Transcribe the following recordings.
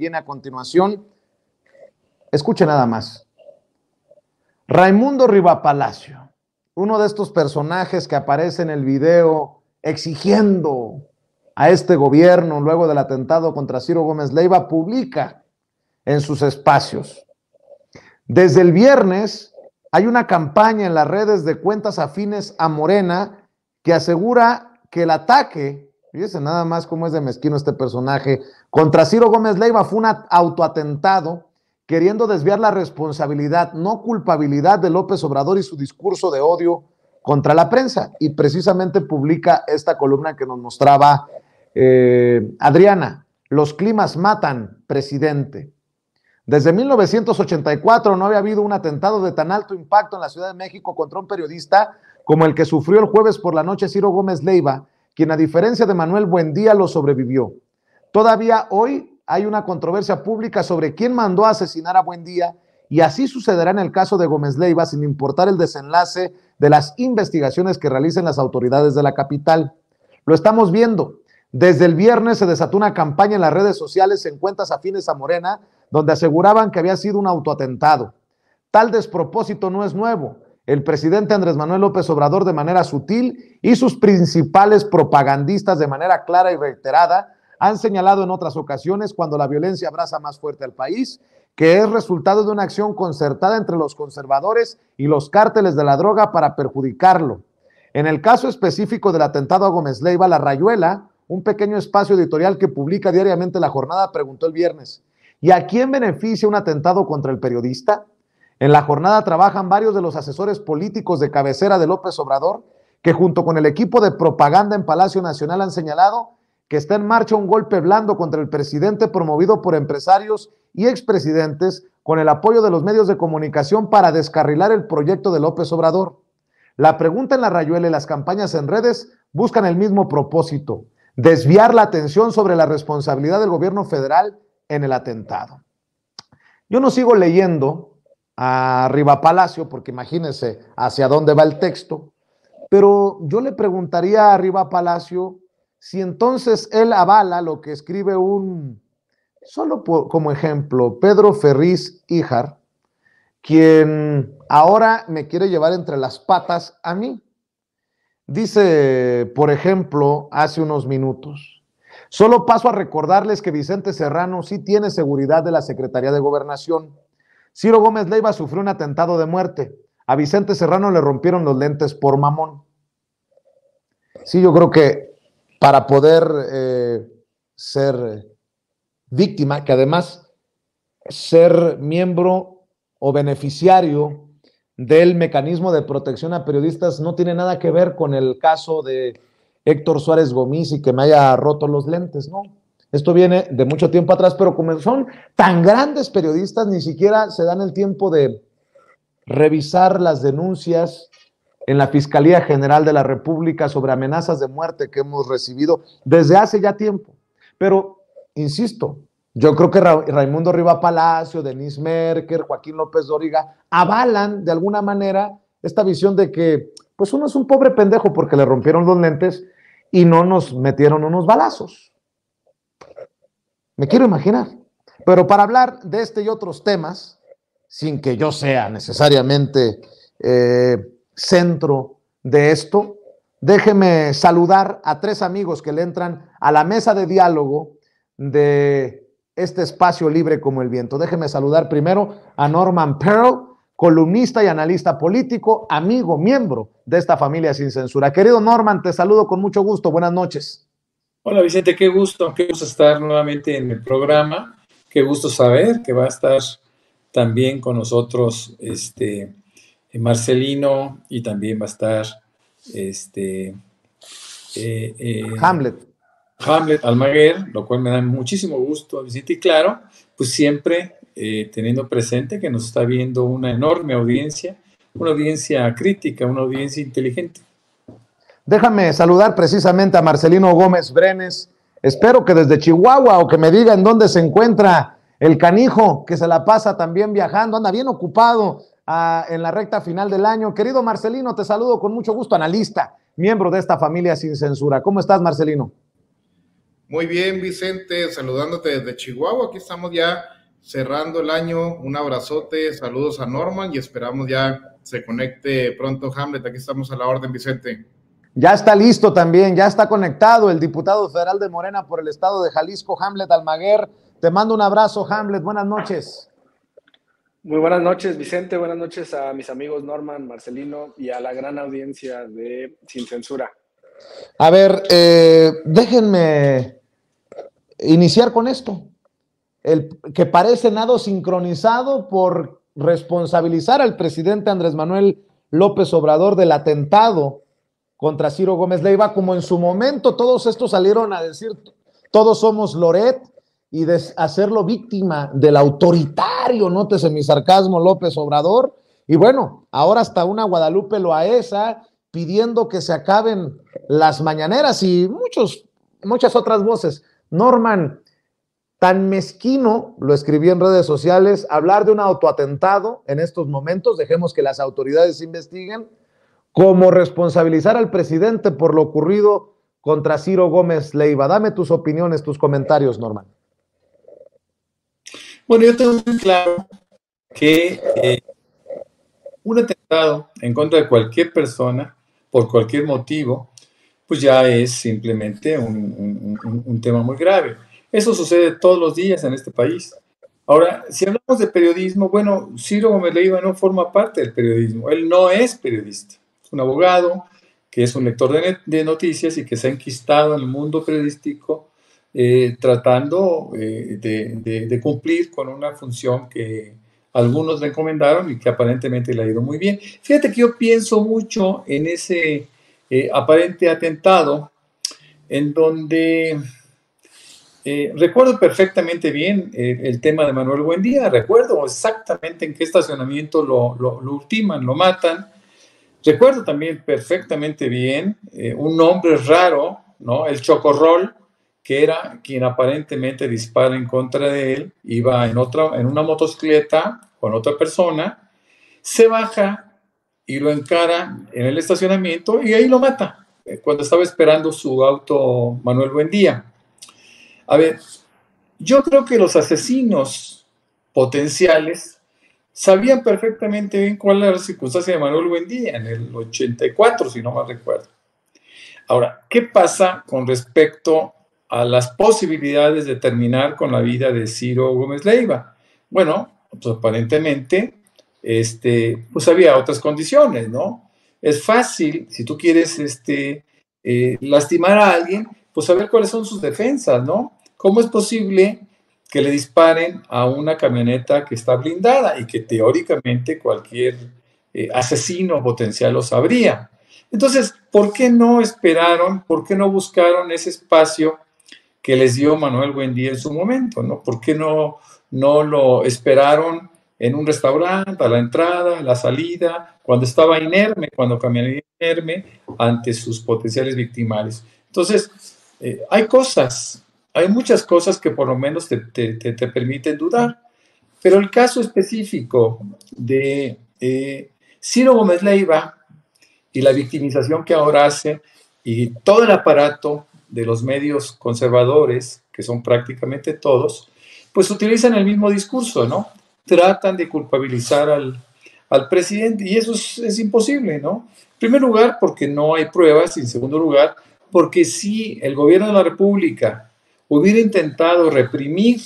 viene a continuación. Escuche nada más. Raimundo Rivapalacio, uno de estos personajes que aparece en el video exigiendo a este gobierno luego del atentado contra Ciro Gómez Leiva, publica en sus espacios: desde el viernes hay una campaña en las redes de cuentas afines a Morena que asegura que el ataque, fíjese nada más cómo es de mezquino este personaje, contra Ciro Gómez Leiva fue un autoatentado, queriendo desviar la responsabilidad, no culpabilidad, de López Obrador y su discurso de odio contra la prensa. Y precisamente publica esta columna que nos mostraba Adriana: los climas matan, presidente. Desde 1984 no había habido un atentado de tan alto impacto en la Ciudad de México contra un periodista como el que sufrió el jueves por la noche Ciro Gómez Leiva, quien a diferencia de Manuel Buendía lo sobrevivió. Todavía hoy hay una controversia pública sobre quién mandó a asesinar a Buendía, y así sucederá en el caso de Gómez Leiva, sin importar el desenlace de las investigaciones que realicen las autoridades de la capital. Lo estamos viendo. Desde el viernes se desató una campaña en las redes sociales en cuentas afines a Morena, donde aseguraban que había sido un autoatentado. Tal despropósito no es nuevo. El presidente Andrés Manuel López Obrador, de manera sutil, y sus principales propagandistas, de manera clara y reiterada, han señalado en otras ocasiones, cuando la violencia abraza más fuerte al país, que es resultado de una acción concertada entre los conservadores y los cárteles de la droga para perjudicarlo. En el caso específico del atentado a Gómez Leiva, La Rayuela, un pequeño espacio editorial que publica diariamente La Jornada, preguntó el viernes: ¿y a quién beneficia un atentado contra el periodista? En La Jornada trabajan varios de los asesores políticos de cabecera de López Obrador, que junto con el equipo de propaganda en Palacio Nacional han señalado que está en marcha un golpe blando contra el presidente promovido por empresarios y expresidentes con el apoyo de los medios de comunicación para descarrilar el proyecto de López Obrador. La pregunta en La Rayuela y las campañas en redes buscan el mismo propósito: desviar la atención sobre la responsabilidad del gobierno federal en el atentado. Yo no sigo leyendo a Rivapalacio porque imagínense hacia dónde va el texto, pero yo le preguntaría a Rivapalacio si entonces él avala lo que escribe como ejemplo, Pedro Ferriz Híjar, quien ahora me quiere llevar entre las patas a mí. Dice, por ejemplo, hace unos minutos: solo paso a recordarles que Vicente Serrano sí tiene seguridad de la Secretaría de Gobernación. Ciro Gómez Leiva sufrió un atentado de muerte. A Vicente Serrano le rompieron los lentes por mamón. Sí, yo creo que para poder ser víctima, que además ser miembro o beneficiario del mecanismo de protección a periodistas no tiene nada que ver con el caso de Héctor Suárez Gomis y que me haya roto los lentes, no. Esto viene de mucho tiempo atrás, pero como son tan grandes periodistas, ni siquiera se dan el tiempo de revisar las denuncias en la Fiscalía General de la República sobre amenazas de muerte que hemos recibido desde hace ya tiempo. Pero, insisto, yo creo que Raimundo Rivapalacio, Denise Merker, Joaquín López Dóriga avalan de alguna manera esta visión de que pues uno es un pobre pendejo porque le rompieron los lentes y no nos metieron unos balazos. Me quiero imaginar. Pero para hablar de este y otros temas, sin que yo sea necesariamente centro de esto, déjeme saludar a tres amigos que le entran a la mesa de diálogo de este espacio libre como el viento. Déjeme saludar primero a Norman Pearl, columnista y analista político, amigo, miembro de esta familia Sin Censura. Querido Norman, te saludo con mucho gusto. Buenas noches. Hola Vicente, qué gusto estar nuevamente en el programa. Qué gusto saber que va a estar también con nosotros Marcelino, y también va a estar Hamlet Almaguer, lo cual me da muchísimo gusto, Vicente, y claro, pues siempre teniendo presente que nos está viendo una enorme audiencia, una audiencia crítica, una audiencia inteligente. Déjame saludar precisamente a Marcelino Gómez Brenes. Espero que desde Chihuahua, o que me diga en dónde se encuentra el canijo, que se la pasa también viajando, anda bien ocupado en la recta final del año. Querido Marcelino, te saludo con mucho gusto, analista, miembro de esta familia Sin Censura. ¿Cómo estás, Marcelino? Muy bien, Vicente, saludándote desde Chihuahua. Aquí estamos ya cerrando el año. Un abrazote, saludos a Norman y esperamos ya se conecte pronto Hamlet. Aquí estamos a la orden, Vicente. Ya está listo también, ya está conectado el diputado federal de Morena por el estado de Jalisco, Hamlet Almaguer. Te mando un abrazo, Hamlet. Buenas noches. Muy buenas noches, Vicente. Buenas noches a mis amigos Norman, Marcelino y a la gran audiencia de Sin Censura. A ver, déjenme iniciar con esto. El que parece nado sincronizado por responsabilizar al presidente Andrés Manuel López Obrador del atentado contra Ciro Gómez Leiva, como en su momento todos estos salieron a decir todos somos Loret y de hacerlo víctima del autoritario, nótese mi sarcasmo, López Obrador. Y bueno, ahora hasta una Guadalupe Loaesa pidiendo que se acaben las mañaneras y muchas otras voces. Norman, tan mezquino, lo escribí en redes sociales, hablar de un autoatentado en estos momentos, dejemos que las autoridades investiguen, como responsabilizar al presidente por lo ocurrido contra Ciro Gómez Leiva. Dame tus opiniones, tus comentarios, Norman. Bueno, yo tengo muy claro que un atentado en contra de cualquier persona, por cualquier motivo, pues ya es simplemente un tema muy grave. Eso sucede todos los días en este país. Ahora, si hablamos de periodismo, bueno, Ciro Gómez Leiva no forma parte del periodismo. Él no es periodista. Es un abogado que es un lector de noticias y que se ha enquistado en el mundo periodístico tratando de cumplir con una función que algunos le encomendaron y que aparentemente le ha ido muy bien. Fíjate que yo pienso mucho en ese aparente atentado en donde recuerdo perfectamente bien el tema de Manuel Buendía, recuerdo exactamente en qué estacionamiento lo ultiman, lo matan. Recuerdo también perfectamente bien un nombre raro, ¿no? El Chocorrol, que era quien aparentemente dispara en contra de él, iba en una motocicleta con otra persona, se baja y lo encara en el estacionamiento y ahí lo mata, cuando estaba esperando su auto Manuel Buendía. A ver, yo creo que los asesinos potenciales sabían perfectamente bien cuál era la circunstancia de Manuel Buendía en el 84, si no mal recuerdo. Ahora, ¿qué pasa con respecto a las posibilidades de terminar con la vida de Ciro Gómez Leiva? Bueno, pues aparentemente pues había otras condiciones, ¿no? Es fácil, si tú quieres lastimar a alguien, pues saber cuáles son sus defensas, ¿no? ¿Cómo es posible que le disparen a una camioneta que está blindada y que teóricamente cualquier asesino potencial lo sabría? Entonces, ¿por qué no esperaron, por qué no buscaron ese espacio que les dio Manuel Buendía en su momento, ¿no? ¿Por qué no lo esperaron en un restaurante, a la entrada, a la salida, cuando estaba inerme, cuando caminaba inerme ante sus potenciales victimarios? Entonces, hay muchas cosas que por lo menos te permiten dudar, pero el caso específico de Ciro Gómez Leiva y la victimización que ahora hace y todo el aparato de los medios conservadores, que son prácticamente todos, pues utilizan el mismo discurso, ¿no? Tratan de culpabilizar al presidente y eso es imposible, ¿no? En primer lugar, porque no hay pruebas y en segundo lugar, porque si el gobierno de la República hubiera intentado reprimir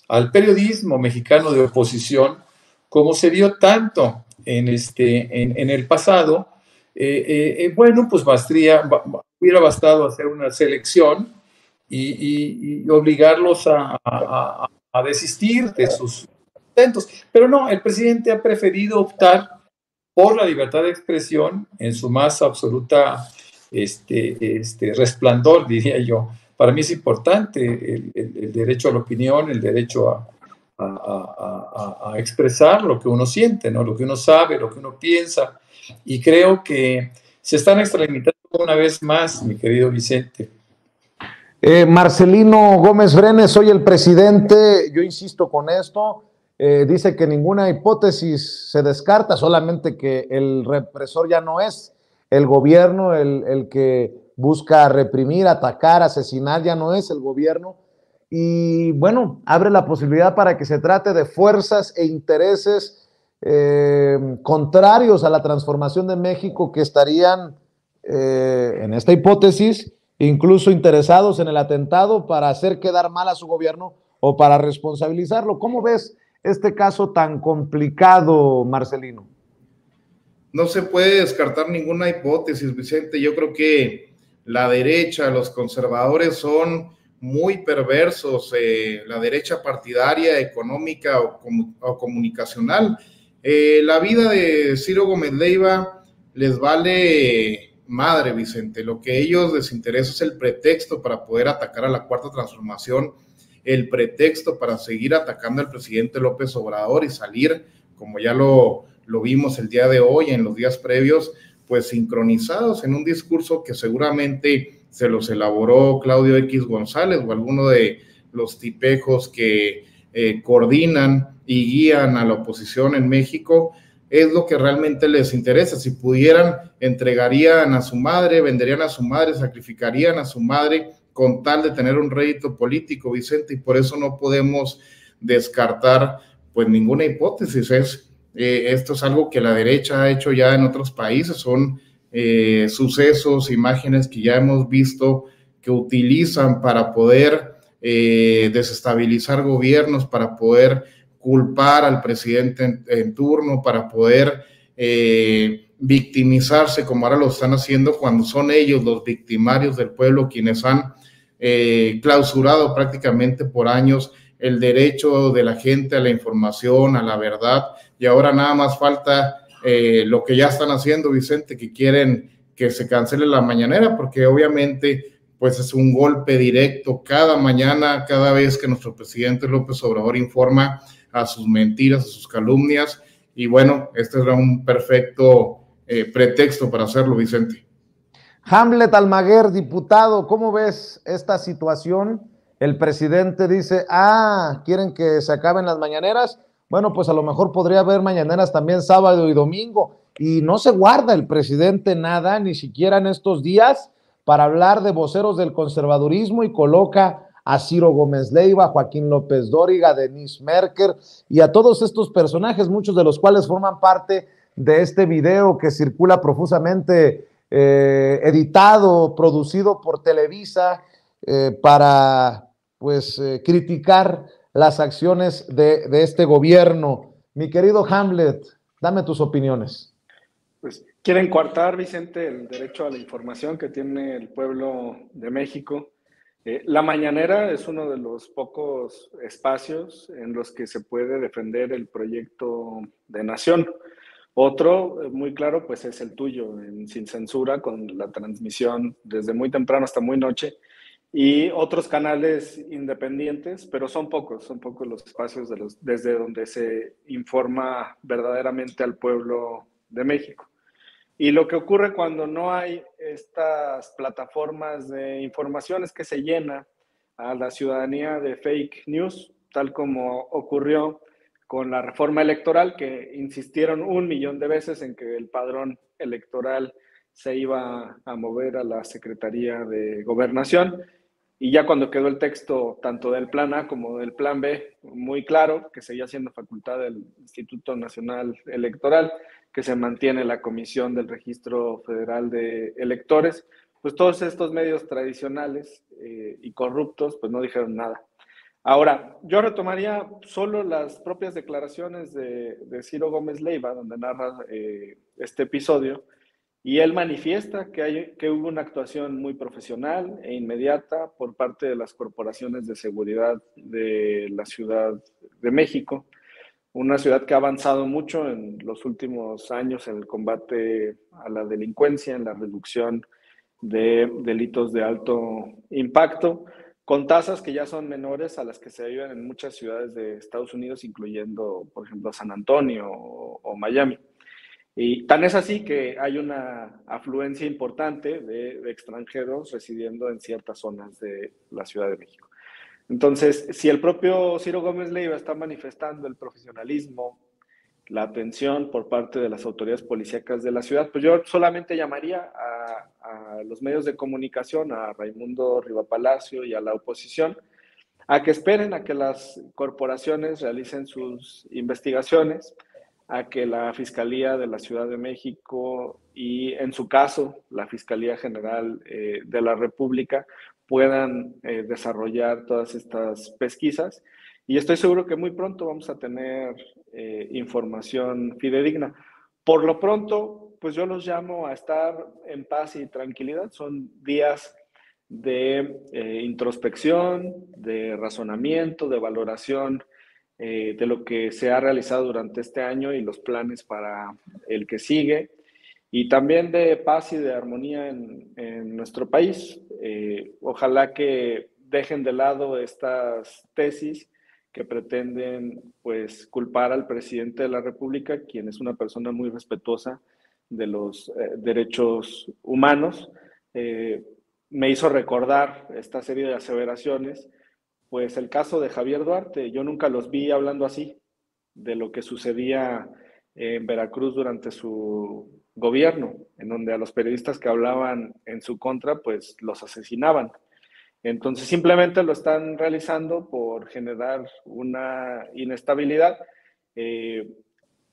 al periodismo mexicano de oposición, como se dio tanto en el pasado, bueno, pues hubiera bastado hacer una selección y obligarlos a desistir de sus intentos. Pero no, el presidente ha preferido optar por la libertad de expresión en su más absoluta resplandor, diría yo. Para mí es importante el derecho a la opinión, el derecho a expresar lo que uno siente, ¿no? Lo que uno sabe, lo que uno piensa. Y creo que se están extralimitando una vez más, mi querido Vicente. Marcelino Gómez Brenes, soy el presidente, yo insisto con esto, dice que ninguna hipótesis se descarta, solamente que el represor ya no es el gobierno el que busca reprimir, atacar, asesinar, ya no es el gobierno. Y bueno, abre la posibilidad para que se trate de fuerzas e intereses contrarios a la transformación de México, que estarían, en esta hipótesis, incluso interesados en el atentado para hacer quedar mal a su gobierno o para responsabilizarlo. ¿Cómo ves este caso tan complicado, Marcelino? No se puede descartar ninguna hipótesis, Vicente. Yo creo que la derecha, los conservadores son muy perversos, la derecha partidaria, económica o comunicacional. La vida de Ciro Gómez Leiva les vale madre, Vicente. Lo que a ellos les interesa es el pretexto para poder atacar a la Cuarta Transformación, el pretexto para seguir atacando al presidente López Obrador y salir, como ya lo vimos el día de hoy, en los días previos, pues sincronizados en un discurso que seguramente se los elaboró Claudio X González o alguno de los tipejos que coordinan y guían a la oposición en México. Es lo que realmente les interesa. Si pudieran, entregarían a su madre, venderían a su madre, sacrificarían a su madre con tal de tener un rédito político, Vicente, y por eso no podemos descartar pues ninguna hipótesis. Esto es algo que la derecha ha hecho ya en otros países, son sucesos, imágenes que ya hemos visto que utilizan para poder desestabilizar gobiernos, para poder culpar al presidente en turno, para poder victimizarse, como ahora lo están haciendo, cuando son ellos los victimarios del pueblo quienes han clausurado prácticamente por años el derecho de la gente a la información, a la verdad, y ahora nada más falta lo que ya están haciendo, Vicente, que quieren que se cancele la mañanera, porque obviamente pues es un golpe directo cada mañana, cada vez que nuestro presidente López Obrador informa a sus mentiras, a sus calumnias, y bueno, este era un perfecto pretexto para hacerlo, Vicente. Hamlet Almaguer, diputado, ¿cómo ves esta situación? El presidente dice, ¿quieren que se acaben las mañaneras? Bueno, pues a lo mejor podría haber mañaneras también sábado y domingo, y no se guarda el presidente nada, ni siquiera en estos días, para hablar de voceros del conservadurismo, y coloca a Ciro Gómez Leiva, Joaquín López Dóriga, Denise Merker y a todos estos personajes, muchos de los cuales forman parte de este video que circula profusamente, editado, producido por Televisa, para pues criticar las acciones de este gobierno. Mi querido Hamlet, dame tus opiniones. Pues quieren coartar, Vicente, el derecho a la información que tiene el pueblo de México. La mañanera es uno de los pocos espacios en los que se puede defender el proyecto de nación. Otro, muy claro, pues es el tuyo, Sin Censura, con la transmisión desde muy temprano hasta muy noche, y otros canales independientes, pero son pocos los espacios desde donde se informa verdaderamente al pueblo de México. Y lo que ocurre cuando no hay estas plataformas de información es que se llena a la ciudadanía de fake news, tal como ocurrió con la reforma electoral, que insistieron 1,000,000 de veces en que el padrón electoral se iba a mover a la Secretaría de Gobernación. Y ya cuando quedó el texto tanto del plan A como del plan B muy claro, que seguía siendo facultad del Instituto Nacional Electoral, que se mantiene la Comisión del Registro Federal de Electores, pues todos estos medios tradicionales y corruptos pues no dijeron nada. Ahora, yo retomaría solo las propias declaraciones de Ciro Gómez Leiva, donde narra este episodio, y él manifiesta que hubo una actuación muy profesional e inmediata por parte de las corporaciones de seguridad de la Ciudad de México, una ciudad que ha avanzado mucho en los últimos años en el combate a la delincuencia, en la reducción de delitos de alto impacto, con tasas que ya son menores a las que se viven en muchas ciudades de Estados Unidos, incluyendo, por ejemplo, San Antonio o Miami. Y tan es así que hay una afluencia importante de extranjeros residiendo en ciertas zonas de la Ciudad de México. Entonces, si el propio Ciro Gómez Leiva está manifestando el profesionalismo, la atención por parte de las autoridades policíacas de la ciudad, pues yo solamente llamaría a los medios de comunicación, a Raimundo Rivapalacio y a la oposición, a que esperen a que las corporaciones realicen sus investigaciones, a que la Fiscalía de la Ciudad de México y, en su caso, la Fiscalía General de la República puedan desarrollar todas estas pesquisas. Y estoy seguro que muy pronto vamos a tener información fidedigna. Por lo pronto, pues yo los llamo a estar en paz y tranquilidad. Son días de introspección, de razonamiento, de valoración de lo que se ha realizado durante este año y los planes para el que sigue, y también de paz y de armonía en nuestro país. Ojalá que dejen de lado estas tesis que pretenden, pues, culpar al presidente de la República, quien es una persona muy respetuosa de los derechos humanos. Me hizo recordar esta serie de aseveraciones, pues el caso de Javier Duarte. Yo nunca los vi hablando así de lo que sucedía en Veracruz durante su gobierno, en donde a los periodistas que hablaban en su contra, pues los asesinaban. Entonces simplemente lo están realizando por generar una inestabilidad.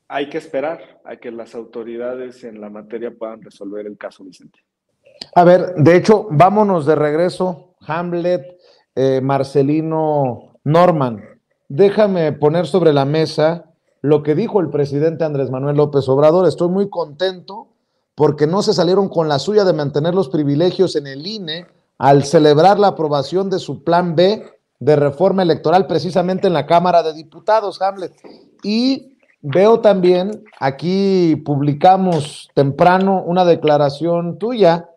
Hay que esperar a que las autoridades en la materia puedan resolver el caso, Vicente. A ver, de hecho, vámonos de regreso, Hamlet, Marcelino, Norman. Déjame poner sobre la mesa lo que dijo el presidente Andrés Manuel López Obrador. Estoy muy contento porque no se salieron con la suya de mantener los privilegios en el INE al celebrar la aprobación de su plan B de reforma electoral precisamente en la Cámara de Diputados, Hamlet. Y veo también, aquí publicamos temprano una declaración tuya,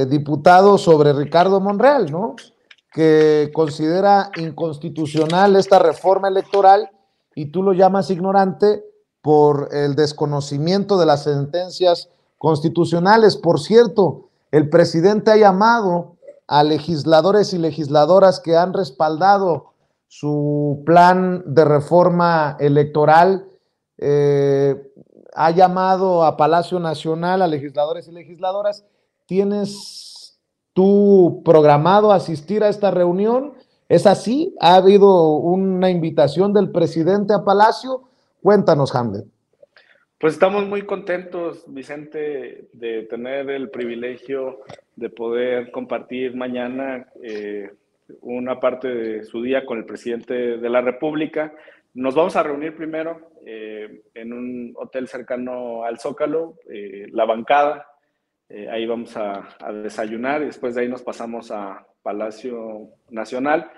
diputado, sobre Ricardo Monreal, ¿no? Que considera inconstitucional esta reforma electoral y tú lo llamas ignorante por el desconocimiento de las sentencias constitucionales. Por cierto, el presidente ha llamado a legisladores y legisladoras que han respaldado su plan de reforma electoral, ha llamado a Palacio Nacional a legisladores y legisladoras. ¿Tienes tú programado asistir a esta reunión? ¿Es así? ¿Ha habido una invitación del presidente a Palacio? Cuéntanos, Hamlet. Pues estamos muy contentos, Vicente, de tener el privilegio de poder compartir mañana una parte de su día con el presidente de la República. Nos vamos a reunir primero en un hotel cercano al Zócalo, la bancada. Ahí vamos a desayunar y después de ahí nos pasamos a Palacio Nacional.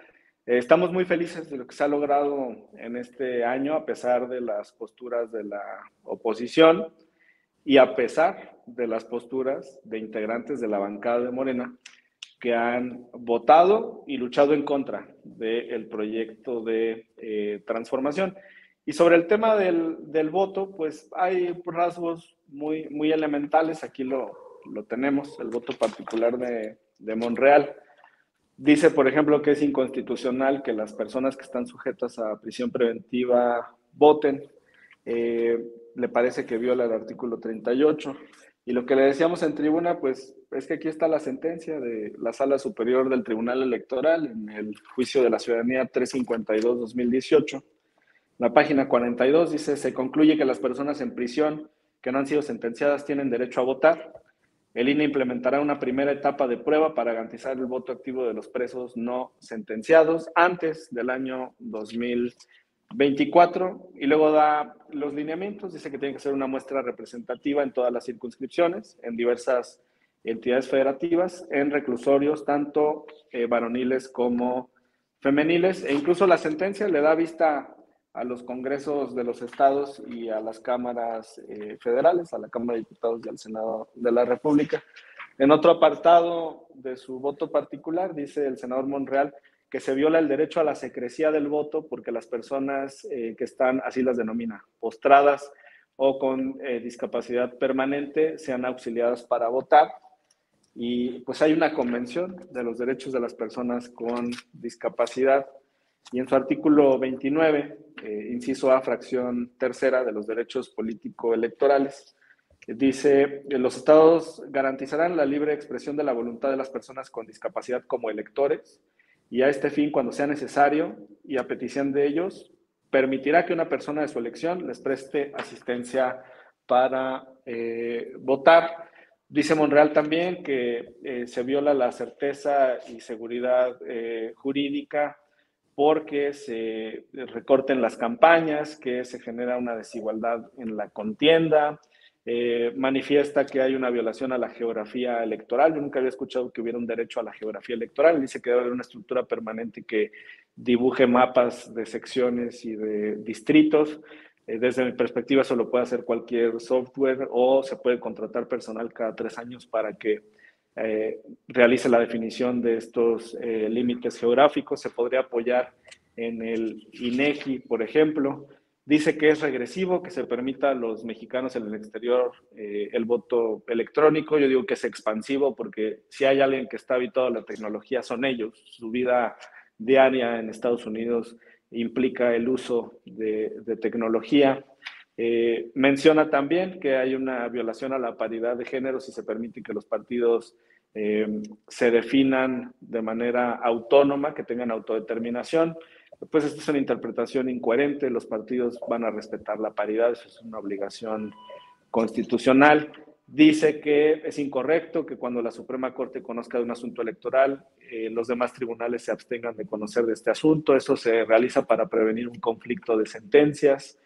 Estamos muy felices de lo que se ha logrado en este año, a pesar de las posturas de la oposición y a pesar de las posturas de integrantes de la bancada de Morena que han votado y luchado en contra del proyecto de transformación. Y sobre el tema del voto, pues hay rasgos muy elementales. Aquí lo tenemos, el voto particular de Monreal. Dice, por ejemplo, que es inconstitucional que las personas que están sujetas a prisión preventiva voten. Le parece que viola el artículo 38. Y lo que le decíamos en tribuna, pues, es que aquí está la sentencia de la Sala Superior del Tribunal Electoral en el juicio de la ciudadanía 352-2018. La página 42 dice, se concluye que las personas en prisión que no han sido sentenciadas tienen derecho a votar. El INE implementará una primera etapa de prueba para garantizar el voto activo de los presos no sentenciados antes del año 2024 y luego da los lineamientos. Dice que tiene que ser una muestra representativa en todas las circunscripciones, en diversas entidades federativas, en reclusorios tanto varoniles como femeniles, e incluso la sentencia le da vista a los congresos de los estados y a las cámaras federales, a la Cámara de Diputados y al Senado de la República. En otro apartado de su voto particular, dice el senador Monreal que se viola el derecho a la secrecía del voto porque las personas que están, así las denomina, postradas o con discapacidad permanente, sean auxiliadas para votar. Y pues hay una convención de los derechos de las personas con discapacidad. Y en su artículo 29, inciso A, fracción tercera de los derechos político-electorales, Dice, los estados garantizarán la libre expresión de la voluntad de las personas con discapacidad como electores, y a este fin, cuando sea necesario y a petición de ellos, permitirá que una persona de su elección les preste asistencia para votar. Dice Monreal también que se viola la certeza y seguridad jurídica porque se recorten las campañas, que se genera una desigualdad en la contienda. Manifiesta que hay una violación a la geografía electoral. Yo nunca había escuchado que hubiera un derecho a la geografía electoral. Dice que debe haber una estructura permanente que dibuje mapas de secciones y de distritos. Desde mi perspectiva, eso lo puede hacer cualquier software o se puede contratar personal cada 3 años para que realice la definición de estos límites geográficos. Se podría apoyar en el INEGI, por ejemplo. Dice que es regresivo, que se permita a los mexicanos en el exterior el voto electrónico. Yo digo que es expansivo porque si hay alguien que está habituado a la tecnología son ellos. Su vida diaria en Estados Unidos implica el uso de tecnología. Menciona también que hay una violación a la paridad de género si se permite que los partidos se definan de manera autónoma, que tengan autodeterminación. Pues esta es una interpretación incoherente, los partidos van a respetar la paridad, eso es una obligación constitucional. Dice que es incorrecto que cuando la Suprema Corte conozca de un asunto electoral, los demás tribunales se abstengan de conocer de este asunto. Eso se realiza para prevenir un conflicto de sentencias.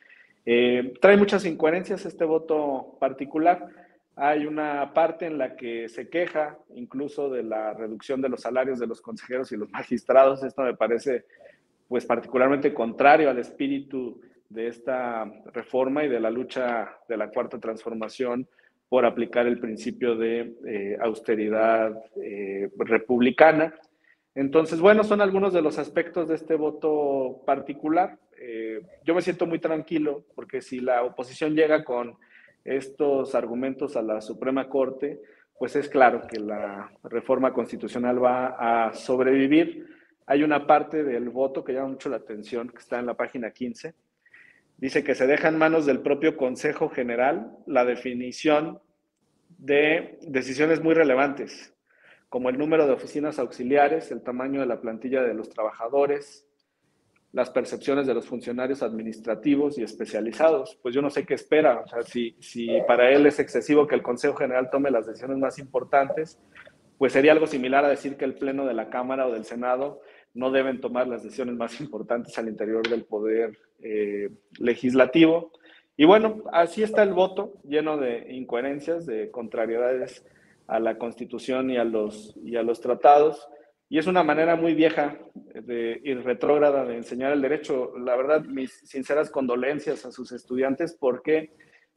Trae muchas incoherencias este voto particular. Hay una parte en la que se queja incluso de la reducción de los salarios de los consejeros y los magistrados. Esto me parece pues particularmente contrario al espíritu de esta reforma y de la lucha de la Cuarta Transformación por aplicar el principio de austeridad republicana. Entonces, bueno, son algunos de los aspectos de este voto particular. Yo me siento muy tranquilo porque si la oposición llega con estos argumentos a la Suprema Corte, pues es claro que la reforma constitucional va a sobrevivir. Hay una parte del voto que llama mucho la atención, que está en la página 15. Dice que se deja en manos del propio Consejo General la definición de decisiones muy relevantes, como el número de oficinas auxiliares, el tamaño de la plantilla de los trabajadores, las percepciones de los funcionarios administrativos y especializados. Pues yo no sé qué espera. O sea, si para él es excesivo que el Consejo General tome las decisiones más importantes, pues sería algo similar a decir que el Pleno de la Cámara o del Senado no deben tomar las decisiones más importantes al interior del poder legislativo. Y bueno, así está el voto, lleno de incoherencias, de contrariedades a la Constitución y a los tratados. Y es una manera muy vieja y retrógrada de enseñar el derecho. La verdad, mis sinceras condolencias a sus estudiantes porque,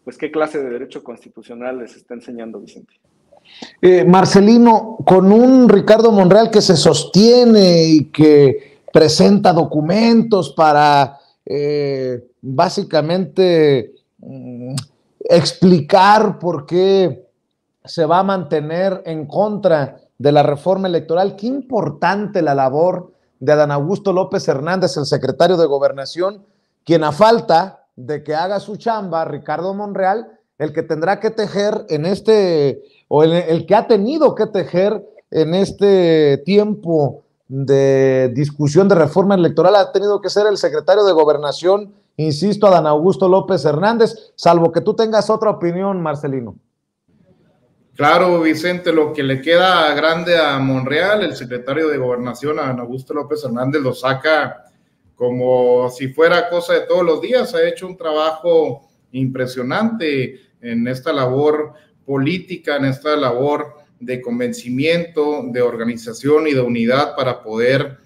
pues, ¿qué clase de derecho constitucional les está enseñando, Vicente? Marcelino, con un Ricardo Monreal que se sostiene y que presenta documentos para básicamente explicar por qué se va a mantener en contra de la reforma electoral. Qué importante la labor de Adán Augusto López Hernández, el secretario de Gobernación, quien a falta de que haga su chamba, Ricardo Monreal, el que tendrá que tejer en el que ha tenido que tejer en este tiempo de discusión de reforma electoral, ha tenido que ser el secretario de Gobernación, insisto, Adán Augusto López Hernández, salvo que tú tengas otra opinión, Marcelino. Claro, Vicente, lo que le queda grande a Monreal, el secretario de Gobernación, Adán Augusto López Hernández, lo saca como si fuera cosa de todos los días. Ha hecho un trabajo impresionante en esta labor política, en esta labor de convencimiento, de organización y de unidad para poder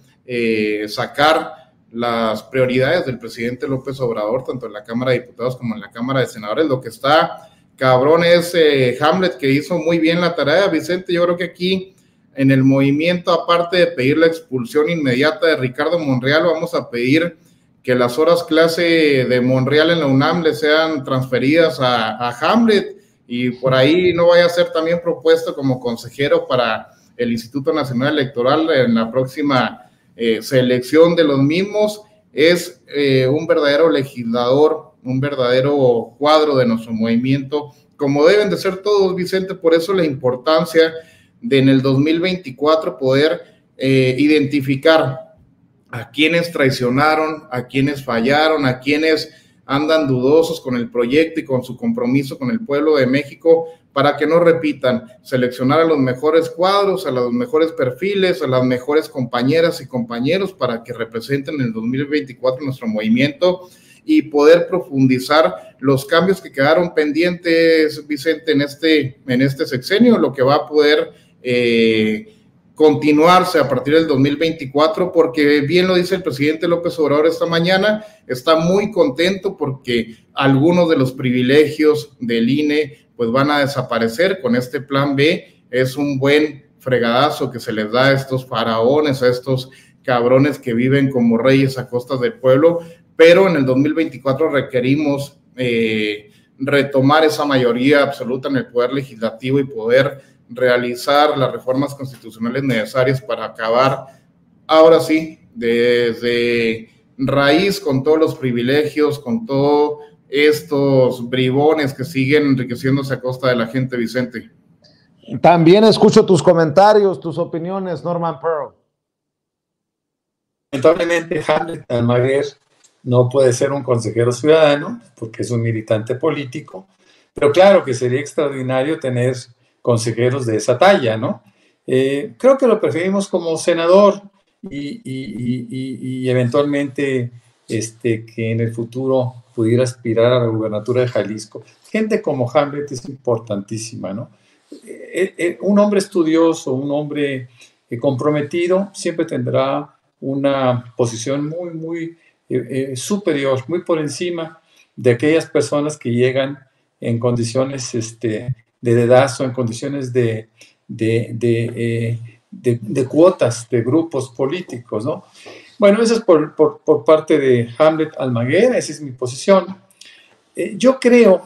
sacar las prioridades del presidente López Obrador, tanto en la Cámara de Diputados como en la Cámara de Senadores. Lo que está cabrón es Hamlet, que hizo muy bien la tarea, Vicente. Yo creo que aquí en el movimiento, aparte de pedir la expulsión inmediata de Ricardo Monreal, vamos a pedir que las horas clase de Monreal en la UNAM le sean transferidas a Hamlet, y por ahí no vaya a ser también propuesto como consejero para el Instituto Nacional Electoral en la próxima selección de los mismos. Es un verdadero legislador, un verdadero cuadro de nuestro movimiento, como deben de ser todos, Vicente. Por eso la importancia de en el 2024 poder identificar a quienes traicionaron, a quienes fallaron, a quienes andan dudosos con el proyecto y con su compromiso con el pueblo de México, para que no repitan, seleccionar a los mejores cuadros, a los mejores perfiles, a las mejores compañeras y compañeros para que representen en el 2024 nuestro movimiento y poder profundizar los cambios que quedaron pendientes, Vicente, en este sexenio, lo que va a poder continuarse a partir del 2024, porque bien lo dice el presidente López Obrador esta mañana, está muy contento porque algunos de los privilegios del INE pues van a desaparecer con este plan B. Es un buen fregadazo que se les da a estos faraones, a estos cabrones que viven como reyes a costas del pueblo, pero en el 2024 requerimos retomar esa mayoría absoluta en el poder legislativo y poder realizar las reformas constitucionales necesarias para acabar, ahora sí, desde raíz con todos los privilegios, con todos estos bribones que siguen enriqueciéndose a costa de la gente, Vicente. También escucho tus comentarios, tus opiniones, Norman Pearl. Lamentablemente, Hamlet Almaguer no puede ser un consejero ciudadano porque es un militante político, pero claro que sería extraordinario tener consejeros de esa talla, ¿no? Creo que lo preferimos como senador y eventualmente que en el futuro pudiera aspirar a la gubernatura de Jalisco. Gente como Hamlet es importantísima, ¿no? Un hombre estudioso, un hombre comprometido, siempre tendrá una posición muy superior, muy por encima de aquellas personas que llegan en condiciones de dedazo, en condiciones de cuotas de grupos políticos, ¿no? Bueno, eso es por parte de Hamlet Almaguer, esa es mi posición. Yo creo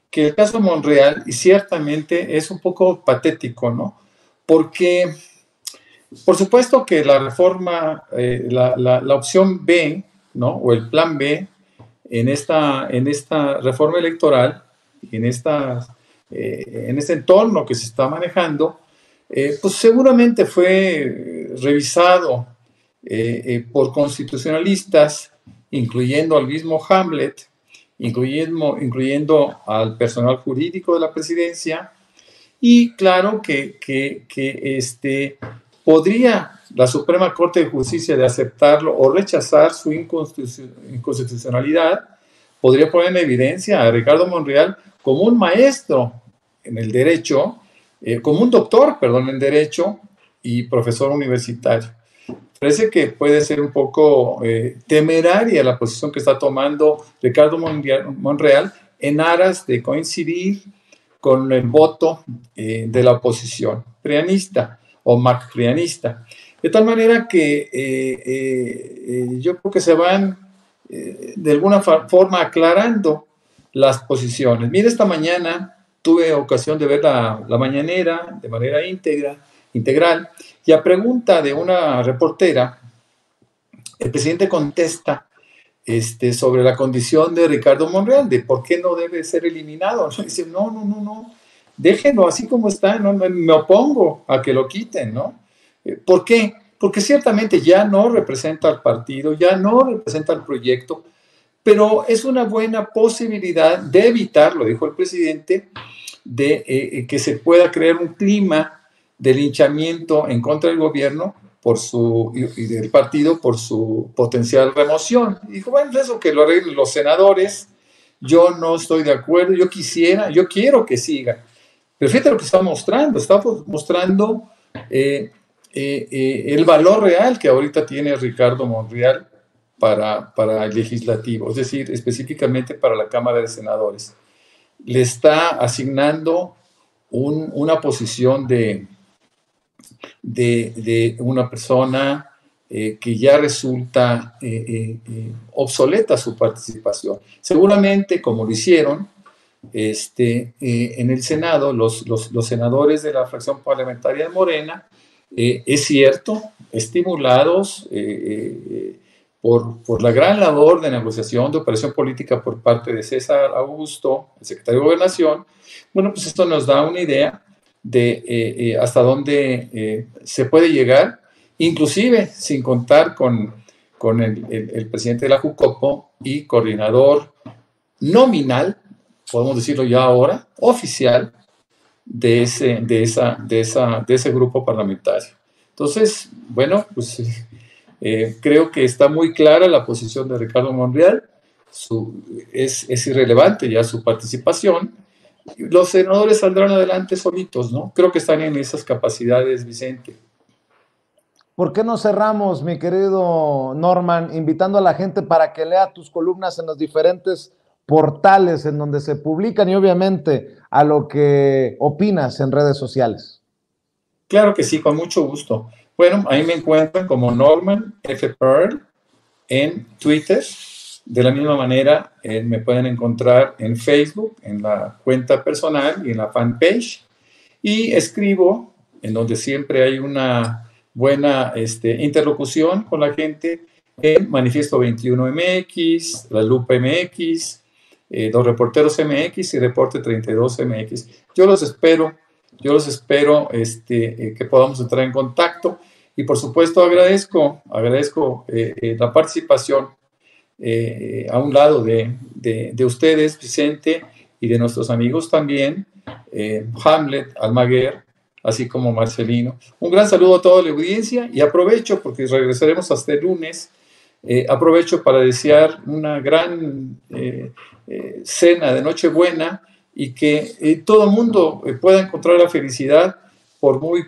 que el caso Monreal, y ciertamente es un poco patético, ¿no? Porque, por supuesto que la reforma, la opción B, ¿no? O el plan B en esta reforma electoral, en este entorno que se está manejando, pues seguramente fue revisado por constitucionalistas, incluyendo al mismo Hamlet, incluyendo al personal jurídico de la presidencia, y claro que podría la Suprema Corte de Justicia de aceptarlo o rechazar su inconstitucionalidad, podría poner en evidencia a Ricardo Monreal como un maestro en el derecho, como un doctor, perdón, en derecho y profesor universitario. Parece que puede ser un poco temeraria la posición que está tomando Ricardo Monreal en aras de coincidir con el voto de la oposición prianista o macprianista. De tal manera que yo creo que se van de alguna forma aclarando las posiciones. Mira, esta mañana tuve ocasión de ver la mañanera de manera integral, y a pregunta de una reportera, el presidente contesta sobre la condición de Ricardo Monreal, de por qué no debe ser eliminado. Dice, no, déjenlo así como está, no me opongo a que lo quiten, ¿no? ¿Por qué? Porque ciertamente ya no representa al partido, ya no representa al proyecto, pero es una buena posibilidad de evitar, lo dijo el presidente, de que se pueda crear un clima de linchamiento en contra del gobierno y del partido por su potencial remoción. Y dijo, bueno, eso que lo arreglen los senadores, yo no estoy de acuerdo, yo quiero que siga. Pero fíjate lo que está mostrando el valor real que ahorita tiene Ricardo Monreal para el legislativo, es decir, específicamente para la Cámara de Senadores. Le está asignando una posición de una persona que ya resulta obsoleta su participación. Seguramente, como lo hicieron en el Senado, los senadores de la fracción parlamentaria de Morena, es cierto, estimulados por la gran labor de negociación, de operación política por parte de César Augusto, el secretario de Gobernación. Bueno, pues esto nos da una idea de hasta dónde se puede llegar, inclusive sin contar con el presidente de la Jucopo y coordinador nominal, podemos decirlo ya ahora, oficial, de ese grupo parlamentario. Entonces, bueno, pues creo que está muy clara la posición de Ricardo Monreal, es irrelevante ya su participación. Los senadores saldrán adelante solitos, ¿no? Creo que están en esas capacidades, Vicente. ¿Por qué no cerramos, mi querido Norman, invitando a la gente para que lea tus columnas en los diferentes portales en donde se publican y obviamente a lo que opinas en redes sociales? Claro que sí, con mucho gusto. Bueno, ahí me encuentran como Norman F. Pearl en Twitter. De la misma manera, me pueden encontrar en Facebook, en la cuenta personal y en la fanpage. Y escribo, en donde siempre hay una buena interlocución con la gente, en Manifiesto 21 MX, La Lupa MX, Los Reporteros MX y Reporte 32 MX. Yo los espero que podamos entrar en contacto. Y por supuesto agradezco la participación a un lado de ustedes, Vicente, y de nuestros amigos también, Hamlet, Almaguer, así como Marcelino. Un gran saludo a toda la audiencia y aprovecho, porque regresaremos hasta el lunes, aprovecho para desear una gran cena de Nochebuena y que todo el mundo pueda encontrar la felicidad, por muy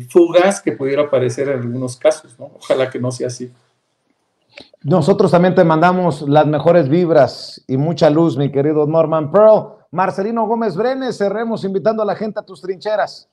fugaz que pudiera parecer en algunos casos, ¿no? Ojalá que no sea así. Nosotros también te mandamos las mejores vibras y mucha luz, mi querido Norman Pearl. Marcelino Gómez Brenes, cerremos invitando a la gente a tus trincheras.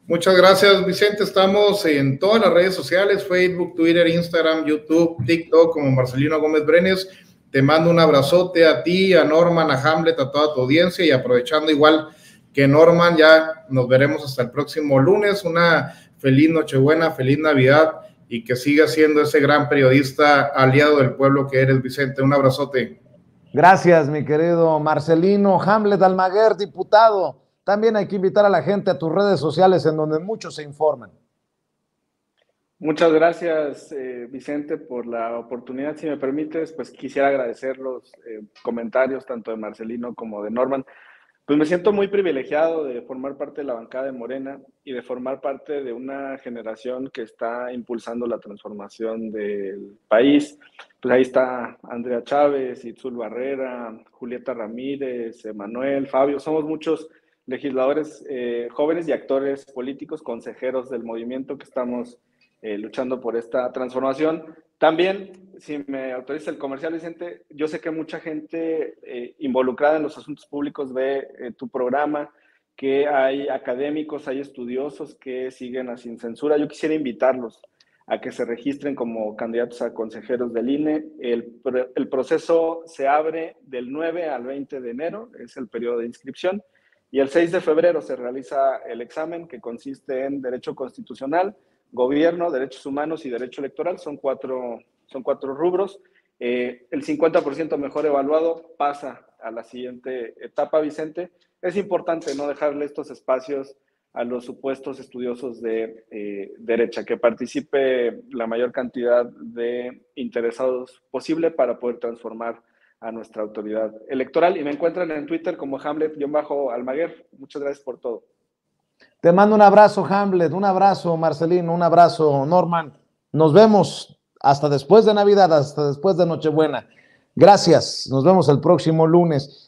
Muchas gracias, Vicente. Estamos en todas las redes sociales, Facebook, Twitter, Instagram, YouTube, TikTok, como Marcelino Gómez Brenes. Te mando un abrazote a ti, a Norman, a Hamlet, a toda tu audiencia, y aprovechando igual que Norman, ya nos veremos hasta el próximo lunes. Una feliz Nochebuena, feliz Navidad, y que sigas siendo ese gran periodista aliado del pueblo que eres, Vicente. Un abrazote. Gracias, mi querido Marcelino. Hamlet Almaguer, diputado. También hay que invitar a la gente a tus redes sociales en donde muchos se informan. Muchas gracias, Vicente, por la oportunidad. Si me permites, pues quisiera agradecer los comentarios tanto de Marcelino como de Norman. Pues me siento muy privilegiado de formar parte de la bancada de Morena y de formar parte de una generación que está impulsando la transformación del país. Pues ahí está Andrea Chávez, Itzul Barrera, Julieta Ramírez, Emanuel, Fabio. Somos muchos legisladores jóvenes y actores políticos, consejeros del movimiento que estamos luchando por esta transformación. También, si me autoriza el comercial, Vicente, yo sé que mucha gente involucrada en los asuntos públicos ve tu programa, que hay académicos, hay estudiosos que siguen a Sin Censura. Yo quisiera invitarlos a que se registren como candidatos a consejeros del INE. El proceso se abre del 9 al 20 de enero, es el periodo de inscripción, y el 6 de febrero se realiza el examen, que consiste en Derecho Constitucional, Gobierno, Derechos Humanos y Derecho Electoral. Son cuatro rubros. El 50% mejor evaluado pasa a la siguiente etapa, Vicente. Es importante no dejarle estos espacios a los supuestos estudiosos de derecha, que participe la mayor cantidad de interesados posible para poder transformar a nuestra autoridad electoral. Y me encuentran en Twitter como Hamlet-Almaguer. Muchas gracias por todo. Te mando un abrazo, Hamlet, un abrazo, Marcelino, un abrazo, Norman. Nos vemos hasta después de Navidad, hasta después de Nochebuena. Gracias, nos vemos el próximo lunes.